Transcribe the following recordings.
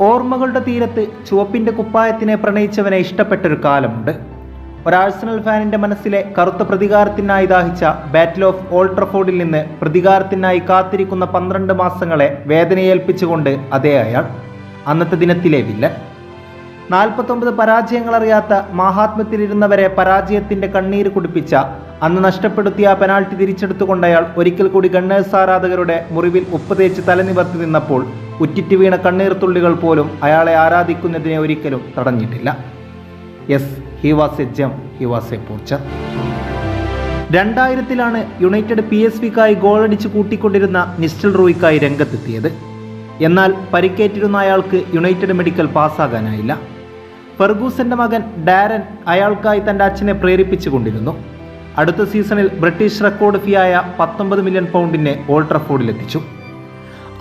ഓർമ്മകളുടെ തീരത്ത് ചുവപ്പിൻ്റെ കുപ്പായത്തിനെ പ്രണയിച്ചവനെ ഇഷ്ടപ്പെട്ടൊരു കാലമുണ്ട്. ഒരാഴ്സണൽ ഫാനിൻ്റെ മനസ്സിലെ കറുത്ത പ്രതികാരത്തിനായി ദാഹിച്ച ബാറ്റിൽ ഓഫ് ഓൾഡ് ട്രഫോർഡിൽ നിന്ന് പ്രതികാരത്തിനായി കാത്തിരിക്കുന്ന 12 മാസങ്ങളെ വേദനയേൽപ്പിച്ചുകൊണ്ട് അതേ അയാൾ, അന്നത്തെ ദിനത്തിലെ വില്ലൻ. 49 പരാജയങ്ങളറിയാത്ത മാഹാത്മ്യത്തിലിരുന്നവരെ പരാജയത്തിൻ്റെ കണ്ണീര് കുടിപ്പിച്ച, അന്ന് നഷ്ടപ്പെടുത്തിയ പെനാൾട്ടി തിരിച്ചെടുത്തുകൊണ്ട് അയാൾ ഒരിക്കൽ കൂടി ഗണ്ണേഴ്സ് ആരാധകരുടെ മുറിവിൽ ഉപ്പ് തേച്ച് തലനിവർത്തി നിന്നപ്പോൾ ഉറ്റിറ്റ് വീണ കണ്ണീർ തുള്ളികൾ പോലും അയാളെ ആരാധിക്കുന്നതിനെ ഒരിക്കലും തടഞ്ഞിട്ടില്ല. Yes, he was a gem, he was a poacher. 2000-ലാണ് യുണൈറ്റഡ് PSVക്കായി ഗോളടിച്ച് കൂട്ടിക്കൊണ്ടിരുന്ന നിസ്റ്റൽ റൂയിക്കായി രംഗത്തെത്തിയത്. എന്നാൽ പരിക്കേറ്റിരുന്ന അയാൾക്ക് യുണൈറ്റഡ് മെഡിക്കൽ പാസ്സാകാനായില്ല. ഫെർഗൂസന്റെ മകൻ ഡാരൻ അയാൾക്കായി തൻ്റെ അച്ഛനെ പ്രേരിപ്പിച്ചുകൊണ്ടിരുന്നു. അടുത്ത സീസണിൽ ബ്രിട്ടീഷ് റെക്കോർഡ് ഫീ ആയ 19 മില്യൺ പൗണ്ടിനെ ഓൾഡ് ട്രഫോർഡിലെത്തിച്ചു.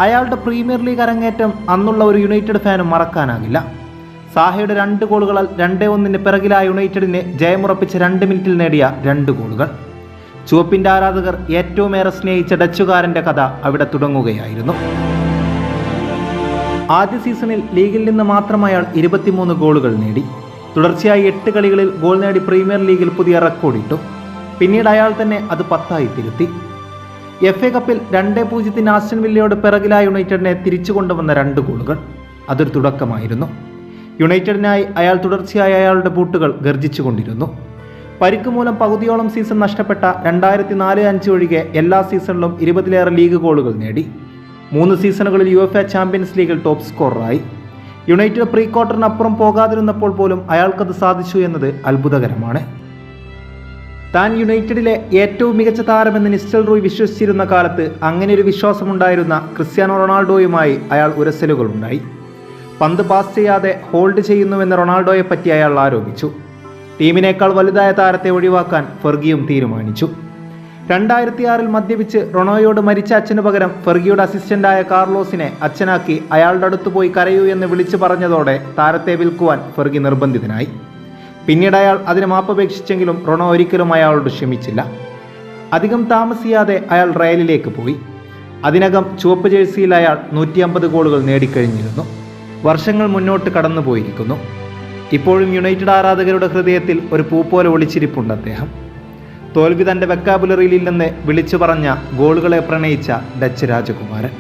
അയാളുടെ പ്രീമിയർ ലീഗ് അരങ്ങേറ്റം അന്നുള്ള ഒരു യുണൈറ്റഡ് ഫാനും മറക്കാനാകില്ല. സാഹയുടെ 2 ഗോളുകളാൽ 2-1 പിറകിലായ യുണൈറ്റഡിനെ ജയമുറപ്പിച്ച 2 മിനിറ്റിൽ നേടിയ 2 ഗോളുകൾ. ചുവപ്പിൻ്റെ ആരാധകർ ഏറ്റവുമേറെ സ്നേഹിച്ച ഡച്ചുകാരൻ്റെ കഥ അവിടെ തുടങ്ങുകയായിരുന്നു. ആദ്യ സീസണിൽ ലീഗിൽ നിന്ന് മാത്രം അയാൾ 23 ഗോളുകൾ നേടി. തുടർച്ചയായി 8 കളികളിൽ ഗോൾ നേടി പ്രീമിയർ ലീഗിൽ പുതിയ റെക്കോർഡിട്ടു. പിന്നീട് അയാൾ തന്നെ അത് 10 തിരുത്തി. FA കപ്പിൽ 2-0 ആസ്റ്റൺ വില്ലയോട് പിറകിലായ യുണൈറ്റഡിനെ തിരിച്ചു കൊണ്ടുവന്ന 2 ഗോളുകൾ അതൊരു തുടക്കമായിരുന്നു. യുണൈറ്റഡിനായി അയാൾ തുടർച്ചയായി അയാളുടെ ബൂട്ടുകൾ ഗർജിച്ചുകൊണ്ടിരുന്നു. പരിക്ക് മൂലം പകുതിയോളം സീസൺ നഷ്ടപ്പെട്ട 2004-05 ഒഴികെ എല്ലാ സീസണിലും 20-ലേറെ ലീഗ് ഗോളുകൾ നേടി. 3 സീസണുകളിൽ UEFA ചാമ്പ്യൻസ് ലീഗിൽ ടോപ്പ് സ്കോററായി. യുണൈറ്റഡ് പ്രീ ക്വാർട്ടറിനപ്പുറം പോകാതിരുന്നപ്പോൾ പോലും അയാൾക്കത് സാധിച്ചു എന്നത് അത്ഭുതകരമാണ്. താൻ യുണൈറ്റഡിലെ ഏറ്റവും മികച്ച താരമെന്ന് നിസ്റ്റൽ റൂയി വിശ്വസിച്ചിരുന്ന കാലത്ത് അങ്ങനെയൊരു വിശ്വാസമുണ്ടായിരുന്ന ക്രിസ്ത്യാനോ റൊണാൾഡോയുമായി അയാൾ ഉരസലുകളുണ്ടായി. പന്ത് പാസ് ചെയ്യാതെ ഹോൾഡ് ചെയ്യുന്നുവെന്ന് റൊണാൾഡോയെപ്പറ്റി അയാൾ ആരോപിച്ചു. ടീമിനേക്കാൾ വലുതായ താരത്തെ ഒഴിവാക്കാൻ ഫെർഗിയും തീരുമാനിച്ചു. 2006-ൽ മദ്യപിച്ച് റൊണോയോട് മരിച്ച അച്ഛനു പകരം ഫെർഗിയുടെ അസിസ്റ്റന്റായ കാർലോസിനെ അച്ഛനാക്കി അയാളുടെ അടുത്ത് പോയി കരയൂ എന്ന് വിളിച്ചു പറഞ്ഞതോടെ താരത്തെ വിൽക്കുവാൻ ഫെർഗി നിർബന്ധിതനായി. പിന്നീട് അയാൾ അതിന് മാപ്പപേക്ഷിച്ചെങ്കിലും റൊണോ ഒരിക്കലും അയാളോട് ക്ഷമിച്ചില്ല. അധികം താമസിയാതെ അയാൾ റയലിലേക്ക് പോയി. അതിനകം ചുവപ്പ് ജേഴ്സിയിൽ അയാൾ 150 ഗോളുകൾ നേടിക്കഴിഞ്ഞിരുന്നു. വർഷങ്ങൾ മുന്നോട്ട് കടന്നുപോയിരിക്കുന്നു. ഇപ്പോഴും യുണൈറ്റഡ് ആരാധകരുടെ ഹൃദയത്തിൽ ഒരു പൂ പോലെ ഒളിച്ചിരിപ്പുണ്ട് അദ്ദേഹം. തോൽവി തൻ്റെ വെക്കാബുലറിയിലില്ലെന്ന് വിളിച്ചു പറഞ്ഞ, ഗോളുകളെ പ്രണയിച്ച ഡച്ച് രാജകുമാരൻ.